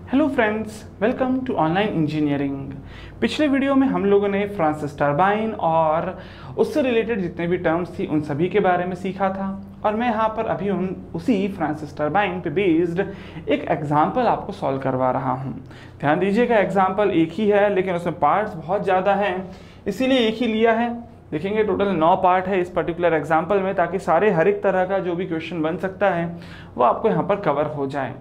Hello friends, welcome to online engineering. पिछले video में हम लोगों ने फ्रांसिस टरबाइन और उससे रिलेटेड जितने भी टर्म्स थी उन सभी के बारे में सीखा था और मैं यहाँ पर अभी उसी फ्रांसिस टरबाइन पे बेस्ड एक एग्जाम्पल आपको सॉल्व करवा रहा हूँ। ध्यान दीजिएगा, एग्जाम्पल एक ही है लेकिन उसमें पार्ट्स बहुत ज़्यादा हैं, इसीलिए एक ही लिया है। देखेंगे टोटल 9 पार्ट है इस पर्टिकुलर एग्जाम्पल में, ताकि सारे हर एक तरह का जो भी क्वेश्चन बन सकता है वो आपको यहाँ पर कवर हो जाए।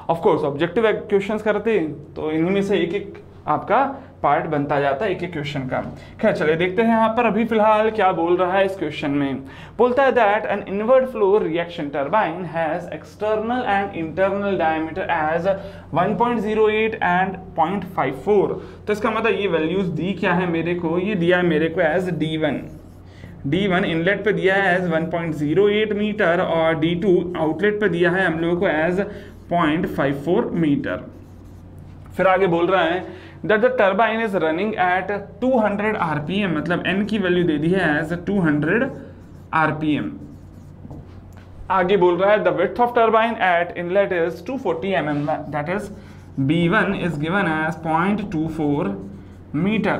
ऑफ कोर्स ऑब्जेक्टिव क्वेश्चंस करते तो इन्हीं में से एक एक आपका पार्ट बनता जाता है, एक एक क्वेश्चन का। खैर चलिए देखते हैं यहाँ पर अभी फिलहाल क्या बोल रहा है इस क्वेश्चन में। बोलता है that an inward flow reaction turbine has external and internal diameter as 1.08 and 0.54। तो इसका मतलब ये वैल्यूज दी क्या है मेरे को, ये दिया है मेरे को एज D1 इनलेट पे दिया है एज 1.08 मीटर और D2 आउटलेट पे दिया है हम लोगों को एज 0.54 मीटर। फिर आगे बोल रहा है that the turbine is running at 200 RPM, मतलब n की वैल्यू दे दी है एज 200 आरपीएम। आगे बोल रहा है the width of turbine at inlet is 240 mm, that is B1 is given as 0.24 metre.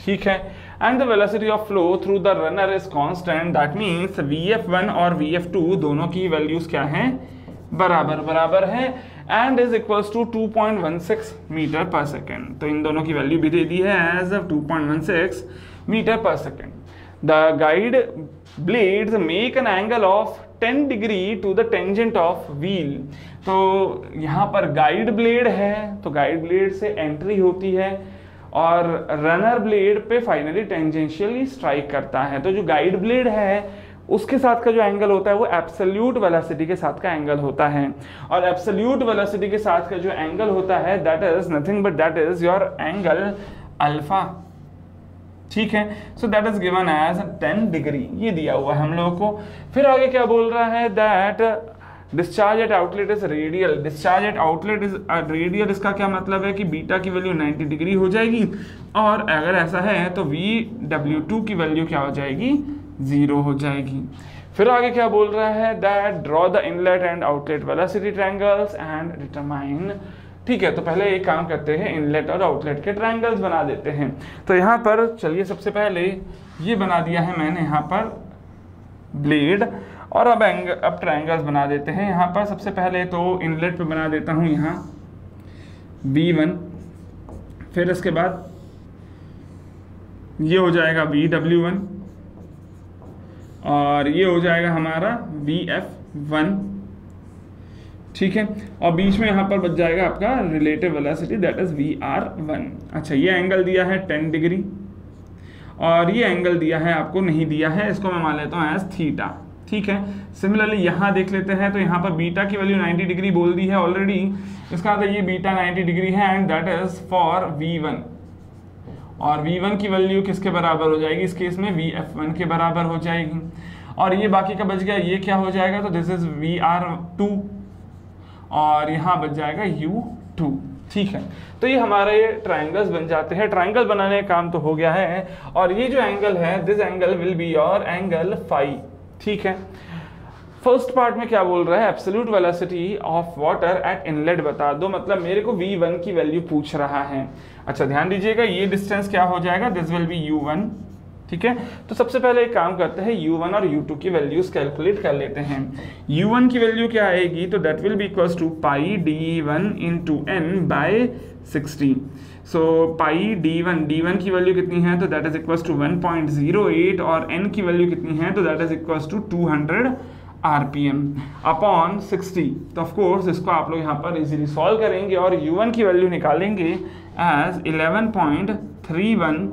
ठीक है, and the velocity of flow through the runner is constant, that means VF1 और VF2 दोनों की values क्या हैं, बराबर है, and is equals to 2.16 metre per second. तो इन दोनों की वैल्यू भी दे दी है as 2.16 metre per second. The guide blades make an angle of 10 degree to the tangent of wheel. तो यहाँ पर गाइड ब्लेड है, तो गाइड ब्लेड से एंट्री होती है और रनर ब्लेड पे फाइनली टेंजेंशियली स्ट्राइक करता है। तो जो गाइड ब्लेड है उसके साथ का जो एंगल होता है वो एब्सोल्यूट वेलोसिटी के साथ का एंगल होता है, और एब्सोल्यूट वेलोसिटी के साथ का जो एंगल होता है that is nothing but that is your angle alpha. ठीक है, so that is given as 10 degree, ये दिया हुआ है हम लोगों को। फिर आगे क्या बोल रहा है that discharge eight outlet is radial, discharge eight outlet is radial. इसका क्या मतलब है कि बीटा की वैल्यू 90 डिग्री हो जाएगी, और अगर ऐसा है तो VW2 की वैल्यू क्या हो जाएगी, 0 हो जाएगी। फिर आगे क्या बोल रहा है that draw the inlet and outlet velocity triangles and determine. ठीक है, तो पहले एक काम करते हैं, इनलेट और आउटलेट के ट्रायंगल्स बना देते हैं। तो यहाँ पर चलिए सबसे पहले ये बना दिया है मैंने यहाँ पर ब्लेड, और अब ट्रायंगल्स बना देते हैं। यहाँ पर सबसे पहले तो इनलेट पे बना देता हूँ यहाँ V1, फिर इसके बाद ये हो जाएगा VW1 और ये हो जाएगा हमारा VF1। ठीक है, और बीच में यहाँ पर बच जाएगा आपका relative velocity that is VR1। अच्छा, ये एंगल दिया है 10 डिग्री और ये एंगल दिया है आपको नहीं दिया है, इसको मैं मान लेता हूँ एज थीटा। ठीक है, सिमिलरली यहाँ देख लेते हैं, तो यहाँ पर बीटा की वैल्यू 90 डिग्री बोल दी है ऑलरेडी, इसका मतलब ये बीटा 90 डिग्री है and that is for V1, और V1 की वैल्यू किसके बराबर हो जाएगी, इस केस में VF1 के बराबर हो जाएगी। और ये बाकी का बच गया, ये क्या हो जाएगा, तो दिस इज VR2 और यहाँ बच जाएगा U2। ठीक है, तो ये हमारे ट्रायंगल्स बन जाते हैं। ट्रायंगल बनाने का काम तो हो गया है, और ये जो एंगल है this angle will be your angle phi. ठीक है, फर्स्ट पार्ट में क्या बोल रहा है, absolute velocity of water at inlet बता दो, मतलब मेरे को V1 की वैल्यू पूछ रहा है। अच्छा ध्यान दीजिएगा, ये डिस्टेंस क्या हो जाएगा, दिस विल बी U1। ठीक है, तो सबसे पहले एक काम करते हैं, U1 और U2 की वैल्यूज कैलकुलेट कर लेते हैं। U1 की वैल्यू क्या आएगी, तो that will be equals to pi D1 into n by 60। So pi D1 की वैल्यू कितनी है, तो दैट इज इक्वल्स टू 1.08 और n की वैल्यू कितनी है, तो that is equals to 200 RPM upon 60। तो ऑफ कोर्स इसको आप लोग यहाँ पर इजीली सॉल्व करेंगे और U1 की वैल्यू निकालेंगे as 11.31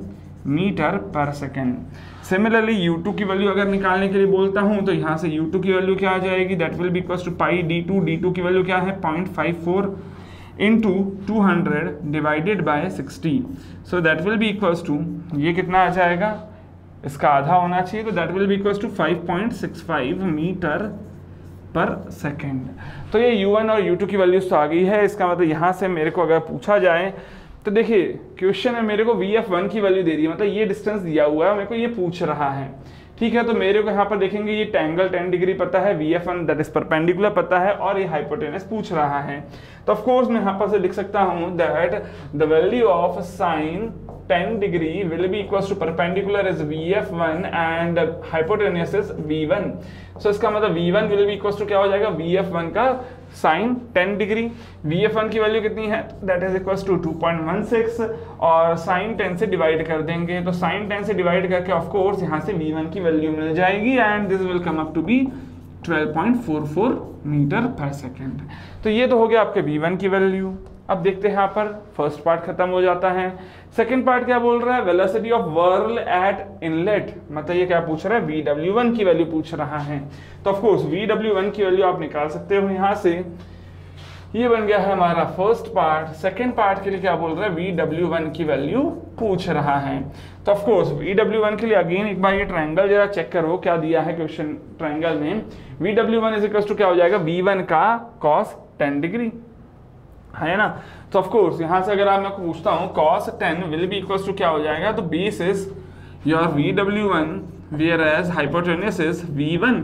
metre per second. Similarly U2 की वैल्यू अगर निकालने के लिए बोलता हूँ तो यहाँ से U2 की वैल्यू क्या आ जाएगी, that will be equals to pi D2 की वैल्यू क्या है 0.54 into 200 divided by 60। So that will be equals to, ये कितना आ जाएगा, इसका आधा होना चाहिए, तो that will be equals to 5.65 metre per second. तो ये U1 और U2 की वैल्यूज तो आ गई है। इसका मतलब यहाँ से मेरे को अगर पूछा जाए तो देखिए क्वेश्चन में मेरे को VF1 की वैल्यू दे दी है, मतलब ये डिस्टेंस दिया हुआ है, मेरे को ये पूछ रहा है। ठीक है, तो मेरे को यहाँ पर देखेंगे ये एंगल 10 डिग्री पता है, VF1 दैट इज परपेंडिकुलर पता है, और ये हाइपोटेनस पूछ रहा है। तो ऑफ कोर्स मैं यहाँ पर से लिख सकता हूँ that the value of sine 10 degree will be equals to perpendicular is VF1 and hypotenuse is V1। सो इसका मतलब V1 will be equals to क्या हो जाएगा, VF1 का साइन 10 डिग्री। VF1 की वैल्यू कितनी है, दैट इज इक्वल्स टू 2.16, और साइन 10 से डिवाइड कर देंगे, तो साइन 10 से डिवाइड करके ऑफ कोर्स यहाँ से V1 की वैल्यू मिल जाएगी and this will come up to be 12.44 metre per second. तो ये तो हो गया आपके V1 की वैल्यू। अब देखते हैं यहाँ पर फर्स्ट पार्ट खत्म हो जाता है। सेकंड पार्ट क्या बोल रहा है, वेलोसिटी ऑफ व्हर्ल एट इनलेट, मतलब ये क्या पूछ रहा है, VW1 की वैल्यू पूछ रहा है। तो ऑफ कोर्स VW1 की वैल्यू आप निकाल सकते हो यहाँ से। ये बन गया है हमारा फर्स्ट पार्ट। सेकंड पार्ट के लिए क्या बोल रहा है, VW1 की वैल्यू पूछ रहा है। तो ऑफ कोर्स VW1 के लिए अगेन एक बार ये ट्रायंगल जरा चेक करो क्या दिया है क्वेश्चन ट्रायंगल में। VW1 इज इक्वल टू क्या हो जाएगा, V1 का cos 10 डिग्री, है ना। तो ऑफ कोर्स यहाँ से अगर मैं पूछता हूँ cos 10 will be equal to क्या हो जाएगा, तो base is your VW1 where as hypotenuse is V1।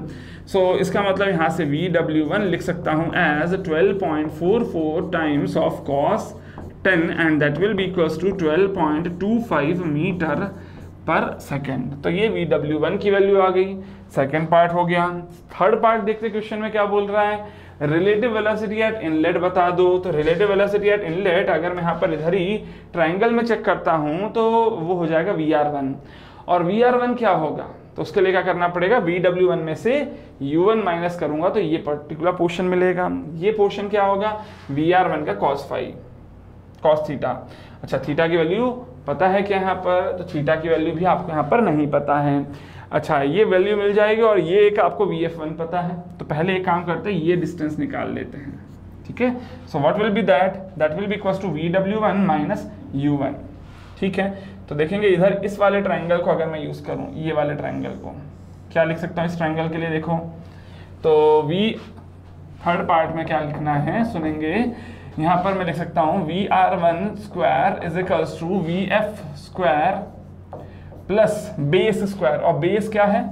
सो इसका मतलब यहाँ से VW1 लिख सकता हूँ as 12.44 times of cos 10 and that will be equals to 12.25 metre per second. तो ये VW1 की वैल्यू आ गई, सेकेंड पार्ट हो गया। थर्ड पार्ट देखते क्वेश्चन में क्या बोल रहा है, रिलेटिव वेलोसिटी एट इनलेट बता दो। तो रिलेटिव वेलोसिटी एट इनलेट अगर मैं यहाँ पर इधर ही ट्रायंगल में चेक करता हूँ तो वो हो जाएगा VR1, और VR1 क्या होगा, तो उसके लिए क्या करना पड़ेगा, VW1 में से U1 माइनस करूंगा तो ये पर्टिकुलर पोर्शन मिलेगा। ये पोर्शन क्या होगा, VR1 का cos थीटा। अच्छा, थीटा की वैल्यू पता है क्या यहाँ पर, तो थीटा की वैल्यू भी आपको यहाँ पर नहीं पता है। अच्छा, ये वैल्यू मिल जाएगी, और ये एक आपको VF1 पता है। तो पहले एक काम करते हैं, ये डिस्टेंस निकाल लेते हैं, ठीक है। So what will be that will be equals to VW1 minus U1, ठीक है। तो देखेंगे इधर इस वाले ट्रायंगल को अगर मैं यूज करूं, ये वाले ट्रायंगल को क्या लिख सकता हूं इस ट्रायंगल के लिए, देखो तो थर्ड पार्ट में क्या लिखना है सुनेंगे। यहाँ पर मैं लिख सकता हूँ VR1 square is equals to VF square plus base square, और बेस क्या है,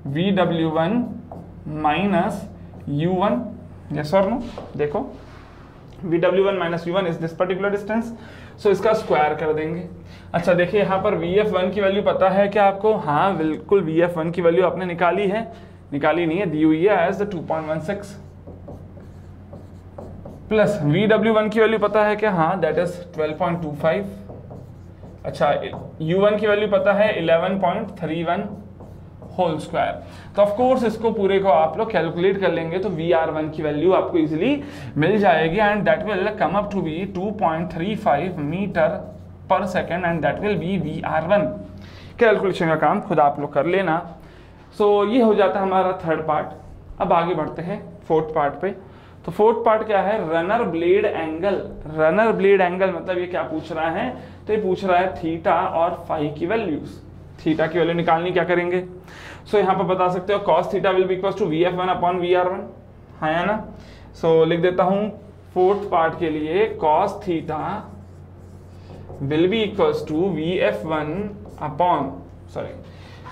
VW1 माइनस U1, यस और नो। देखो VW1 minus U1 is this particular distance, so इसका स्क्वायर कर देंगे। अच्छा देखिए यहाँ पर VF1 की वैल्यू पता है क्या आपको, हाँ बिल्कुल VF1 की वैल्यू आपने निकाली है, निकाली नहीं है, दी हुई है एज 2.16 प्लस VW1 की वैल्यू पता है क्या, हाँ दैट इज 12.25। अच्छा, U1 की वैल्यू पता है 11.31 होल स्क्वायर। तो ऑफ कोर्स इसको पूरे को आप लोग कैलकुलेट कर लेंगे तो VR1 की वैल्यू आपको इजीली मिल जाएगी and that will come up to be 2.35 metre per second and that will be VR1। Calculation का काम खुद आप लोग कर लेना। सो ये हो जाता है हमारा थर्ड पार्ट। अब आगे बढ़ते हैं फोर्थ पार्ट पे। तो फोर्थ पार्ट क्या है, runner blade angle. Runner blade angle मतलब ये क्या पूछ रहा है, तो ये पूछ रहा है थीटा और फाई की वैल्यूज। थीटा की वैल्यू निकालनी, क्या करेंगे, सो यहाँ पर बता सकते हो cos theta will be equal to VF1 upon VR1, है ना। सो लिख देता हूँ फोर्थ पार्ट के लिए cos theta will be equals to VF1 upon, sorry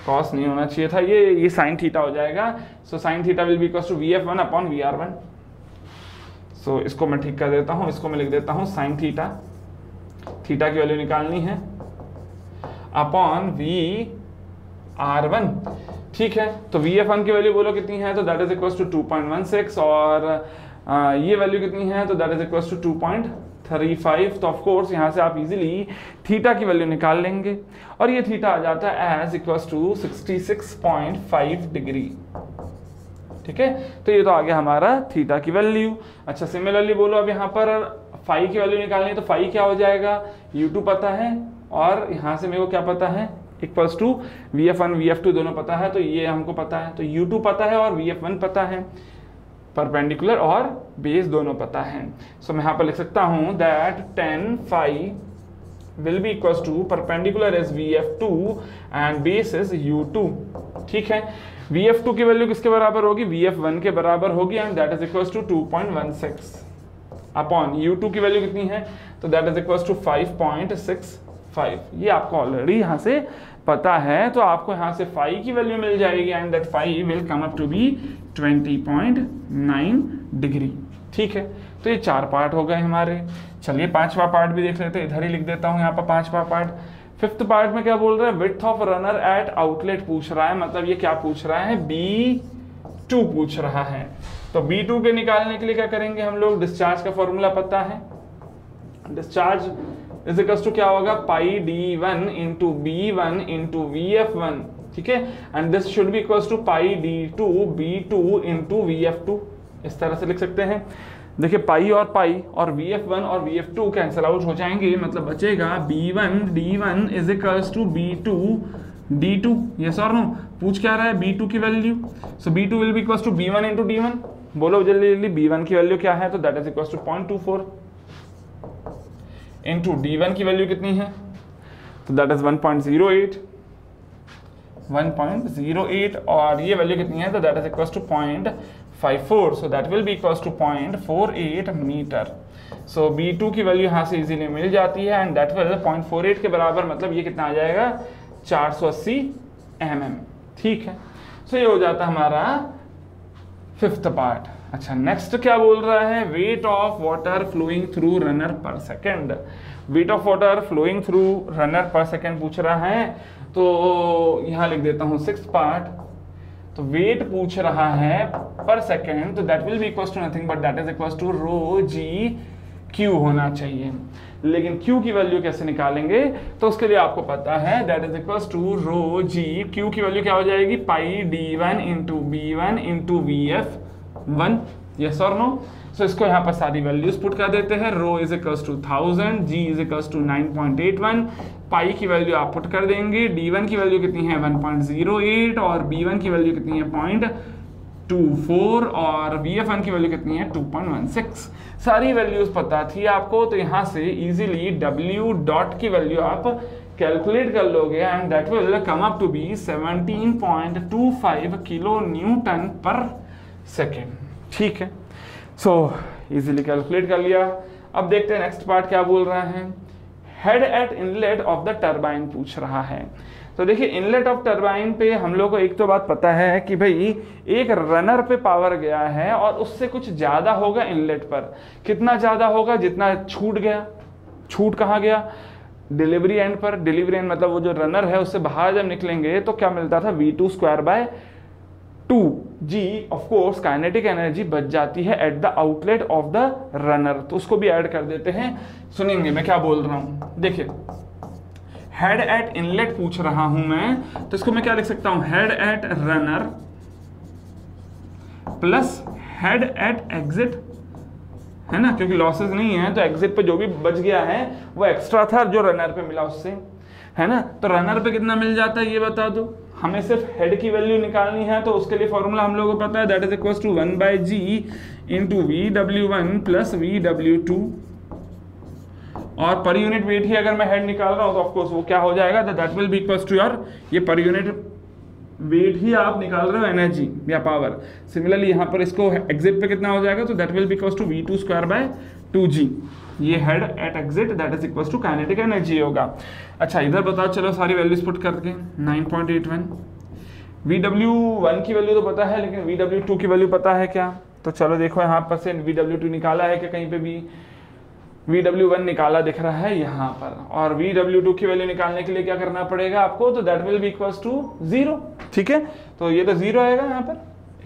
cos नहीं होना चाहिए था, ये sin थीटा हो जाएगा। So sin theta will be equals to VF1 upon VR1। So इसको मैं ठीक कर देता हूँ, इसको मैं लिख देता हूँ sin थीटा, थीटा की वैल्यू निकालनी है अपॉन VR1, ठीक है। तो VF1 की वैल्यू बोलो कितनी है, तो दैट इज इक्वल्स टू 2.16 और ये वैल्यू कितनी है, तो दैट इज इक्वल्स टू 2.35। तो ऑफ कोर्स यहाँ से आप इजीली थीटा की वैल्यू निकाल लेंगे और ये थीटा आ जाता है एज इक्वल्स टू 66.5 डिग्री, ठीक है। तो ये तो आ गया हमारा थीटा की वैल्यू। अच्छा सिमिलरली बोलो अब यहाँ पर फाई की वैल्यू निकालनी है, तो फाई क्या हो जाएगा, U2 पता है और यहाँ से मेरे को क्या पता है, इक्वल्स टू VF1 VF2 दोनों पता है, तो ये हमको पता है। तो U2 पता है और VF1 पता है, परपेंडिकुलर और बेस दोनों पता है। सो मैं यहाँ पर लिख सकता हूँ that 10 phi will be equals to perpendicular is VF2 and base is U2, ठीक है। VF2 की वैल्यू किसके बराबर होगी, VF1 के बराबर होगी and that is equals to 2.16 upon U2 की वैल्यू कितनी है, तो दैट इज इक्वल्स टू 5.65। ये आपको ऑलरेडी यहाँ से पता है तो आपको यहाँ से फाई की वैल्यू मिल जाएगी and that phi will come up to be 20.9 degree. ठीक है, तो ये 4 पार्ट हो गए हमारे। चलिए 5वां पार्ट भी देख लेते हैं, इधर ही लिख देता हूँ यहाँ पर 5वां पार्ट। 5th पार्ट में क्या बोल रहा है, width of runner eight outlet पूछ रहा है, मतलब ये क्या पूछ रहा है, B2 पूछ रहा है। तो B2 के निकालने के लिए क्या करेंगे हम लोग, डिस्चार्ज का फॉर्मूला पता है, डिस्चार्ज इज इक्वल टू क्या होगा, पाई D1 into B1 into VF1, ठीक है, and this should be equal to pi D2 B2 into VF2, इस तरह से लिख सकते हैं। देखिए पाई और VF1 और VF2 कैंसिल आउट हो जाएंगे, मतलब बचेगा B1 D1 is equals to B2 D2। Yes और नो, पूछ क्या रहा है, B2 की value, so B2 will be equals to B1 into D1। बोलो जल्दी जल्दी, B1 की वैल्यू क्या है, तो that is equals to 0.24 into D1 की वैल्यू कितनी है, तो दैट इज 1.08 और ये वैल्यू कितनी है, तो that is equals to 0.54, so that will be equals to 0.48 metre. So B2 की वैल्यू यहाँ से इजीली मिल जाती है एंड दैट विल 0.48 के बराबर, मतलब ये कितना आ जाएगा, 480 mm। ठीक है, सो ये हो जाता हमारा 5th पार्ट। अच्छा, नेक्स्ट क्या बोल रहा है, weight of water flowing through runner per second. Weight of water flowing through runner per second पूछ रहा है, तो यहाँ लिख देता हूँ 6th पार्ट। तो वेट पूछ रहा है पर सेकेंड, तो that will be equals to nothing but that is equals to rho ji Q होना चाहिए। लेकिन क्यू की वैल्यू कैसे निकालेंगे, तो उसके लिए आपको पता है that is equals to rho ji, Q की वैल्यू क्या हो जाएगी, pi D1 into B1 into VF1। Yes और नो, सो इसको यहाँ पर सारी वैल्यूज पुट कर देते हैं। Rho is equals to 1000, g is equals to 9.81, pi की वैल्यू आप पुट कर देंगे, D1 की वैल्यू कितनी है 1.08 और B1 की वैल्यू कितनी है 0.24 और VF1 की वैल्यू कितनी है 2.16। सारी वैल्यूज पता थी आपको, तो यहाँ से इजीली W डॉट की वैल्यू आप कैलकुलेट कर लोगे and that will come up to be 17.25 kilo newton per second. ठीक है, सो इजीली कैलकुलेट कर लिया। अब देखते हैं नेक्स्ट पार्ट क्या बोल रहा है, head at inlet of the turbine पूछ रहा है। तो देखिए इनलेट ऑफ टरबाइन पे हम लोग को एक तो बात पता है कि भाई एक रनर पे पावर गया है और उससे कुछ ज़्यादा होगा इनलेट पर। कितना ज़्यादा होगा, जितना छूट गया। छूट कहाँ गया, डिलीवरी एंड पर। डिलीवरी एंड मतलब वो जो रनर है उससे बाहर जब निकलेंगे तो क्या मिलता था, V2 square by 2G। Of course kinetic energy बच जाती है at the outlet of the runner, तो उसको भी ऐड कर देते हैं। सुनेंगे मैं क्या बोल रहा हूं, देखिए हेड एट इनलेट पूछ रहा हूं मैं, तो इसको मैं क्या लिख सकता हूं, head at runner plus head at exit, है ना, क्योंकि लॉसेस नहीं है तो एग्जिट पे जो भी बच गया है वो एक्स्ट्रा था जो रनर पे मिला उससे, है ना। तो रनर पे कितना मिल जाता है ये बता दो, हमें सिर्फ हेड की वैल्यू निकालनी है, तो उसके लिए फॉर्मूला हम लोगों को पता है, that is equals to 1/g into VW1 plus VW2। और पर यूनिट वेट ही अगर मैं हेड निकाल रहा हूं तो ऑफकोर्स वो क्या हो जाएगा, that will be equals to your, ये पर यूनिट वेट ही आप निकाल रहे हो एनर्जी या पावर। सिमिलरली यहाँ पर इसको एग्जिट पे कितना हो जाएगा, तो that will be equals to V2 square by 2G। ये head at exit that is equals to kinetic energy होगा। अच्छा इधर बताओ, चलो सारी वैल्यूज पुट करके 9.81। VW1 की वैल्यू तो पता है, लेकिन VW2 की वैल्यू पता है क्या, तो चलो देखो यहाँ पर से VW2 निकाला है कि कहीं पे भी VW1 निकाला दिख रहा है यहाँ पर, और VW2 की वैल्यू निकालने के लिए क्या करना पड़ेगा आपको, तो that will be equals to 0। ठीक है, तो ये तो 0 आएगा यहाँ पर।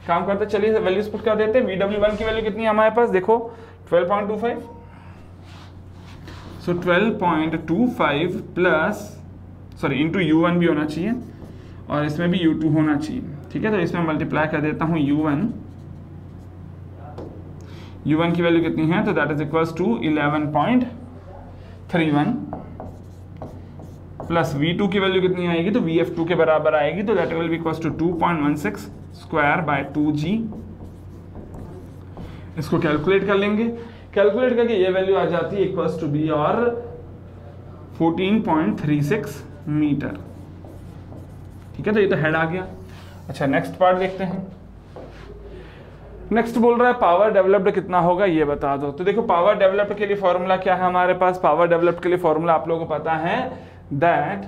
काम करते चलिए वैल्यूज पुट कर देते हैं। VW1 की वैल्यू कितनी है हमारे पास, देखो 12.25, सो 12.25 प्लस सॉरी इंटू U1 भी होना चाहिए और इसमें भी U2 होना चाहिए। ठीक है, तो इसमें मल्टीप्लाई कर देता हूँ U1 की वैल्यू कितनी है, तो that is equals to 11.31 plus V2 की वैल्यू कितनी आएगी, तो VF2 के बराबर आएगी, तो that will be equals to 2.16 square by 2G। इसको कैलकुलेट कर लेंगे, कैलकुलेट करके ये वैल्यू आ जाती है इक्वल्स टू बी और 14.36 मीटर। ठीक है, तो ये तो हेड आ गया। अच्छा नेक्स्ट पार्ट देखते हैं। नेक्स्ट बोल रहा है पावर डेवलप्ड कितना होगा ये बता दो। तो देखो पावर डेवलप्ड के लिए फॉर्मूला क्या है हमारे पास, पावर डेवलप्ड के लिए फॉर्मूला आप लोगों को पता है, that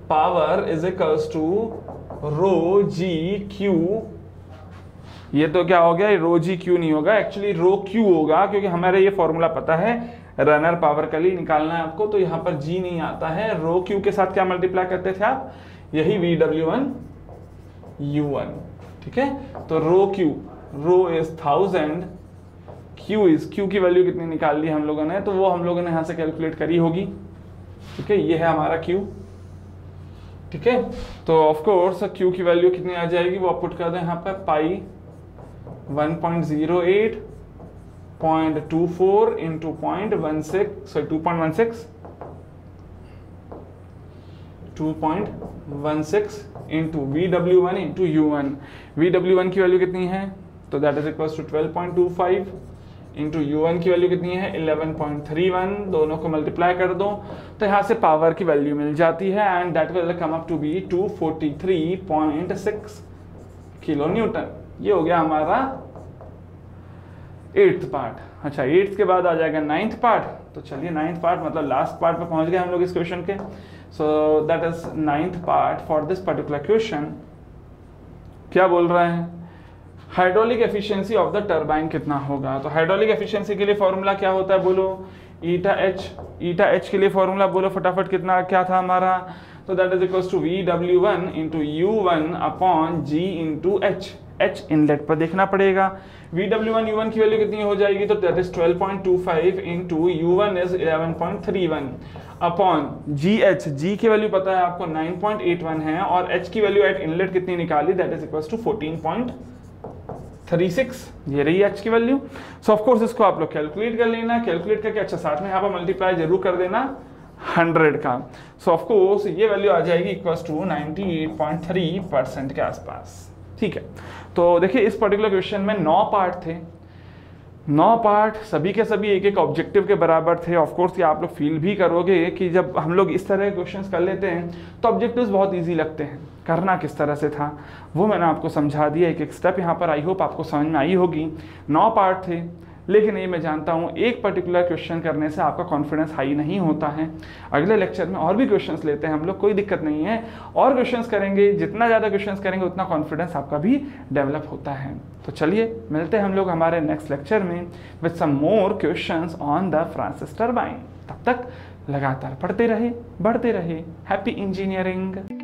power is equals to rho ji Q. ये तो क्या हो गया, रो जी क्यू नहीं होगा, एक्चुअली रो क्यू होगा, क्योंकि हमारे ये फॉर्मूला पता है रनर पावर का लिए निकालना है आपको, तो यहाँ पर जी नहीं आता है। रो क्यू के साथ क्या मल्टीप्लाई करते थे आप, यही VW1 U1, ठीक है। तो rho Q, rho is 1000, Q is, Q की वैल्यू कितनी निकाल ली हम लोगों ने, तो वो हम लोगों ने यहाँ से कैलकुलेट करी होगी, ठीक है। ये है हमारा क्यू, ठीक है। तो ऑफ कोर्स क्यू की वैल्यू कितनी आ जाएगी, वो आप पुट कर दें यहाँ पर, pi 1.08.24 into 0.16, sorry 2.16 into VW1 into U1। VW1 की वैल्यू कितनी है, तो that is equal to 12.25 into U1 की वैल्यू कितनी है 11.31, दोनों को मल्टीप्लाई कर दो तो यहाँ से पावर की वैल्यू मिल जाती है, and that will come up to be 243.6 kilo newton. ये हो गया हमारा 8th पार्ट। अच्छा 8th के बाद आ जाएगा 9th पार्ट, तो चलिए 9th पार्ट मतलब लास्ट पार्ट पे पहुंच गए हम लोग इस क्वेश्चन के। सो that is 9th part for this particular question. क्या बोल रहे हैं, hydraulic efficiency of the turbine कितना होगा। तो हाइड्रोलिक एफिशिएंसी के लिए फॉर्मूला क्या होता है बोलो, ईटा एच के लिए फॉर्मूला बोलो फटाफट, कितना क्या था हमारा, तो that is equals to VW1 into U1 upon G into H inlet पर देखना पड़ेगा। VW1 U1 की वैल्यू कितनी हो जाएगी, तो that is 12.25 into U1 is 11.31 upon g की वैल्यू पता है आपको 9.81 है, और H की वैल्यू एट इनलेट कितनी निकाली, दैट इज इक्वल्स टू 14.36, ये रही H की वैल्यू। सो ऑफ कोर्स इसको आप लोग कैलकुलेट कर लेना, कैलकुलेट करके अच्छा साथ में यहाँ पर मल्टीप्लाई जरूर कर देना 100 का। सो ऑफ कोर्स ये वैल्यू आ जाएगी इक्वल्स टू 98.3% के आसपास, ठीक है। तो देखिए इस पर्टिकुलर क्वेश्चन में 9 पार्ट थे, 9 पार्ट सभी के सभी एक एक ऑब्जेक्टिव के बराबर थे। ऑफ कोर्स ये आप लोग फील भी करोगे कि जब हम लोग इस तरह के क्वेश्चंस कर लेते हैं तो ऑब्जेक्टिव्स बहुत इजी लगते हैं। करना किस तरह से था वो मैंने आपको समझा दिया, एक एक स्टेप यहाँ पर आई होप आपको समझ में आई होगी। 9 पार्ट थे, लेकिन ये मैं जानता हूँ एक पर्टिकुलर क्वेश्चन करने से आपका कॉन्फिडेंस हाई नहीं होता है। अगले लेक्चर में और भी क्वेश्चंस लेते हैं हम लोग, कोई दिक्कत नहीं है, और क्वेश्चंस करेंगे, जितना ज़्यादा क्वेश्चंस करेंगे उतना कॉन्फिडेंस आपका भी डेवलप होता है। तो चलिए मिलते हैं हम लोग हमारे नेक्स्ट लेक्चर में with some more questions on the Francis turbine. तब तक लगातार पढ़ते रहे, बढ़ते रहे। Happy engineering.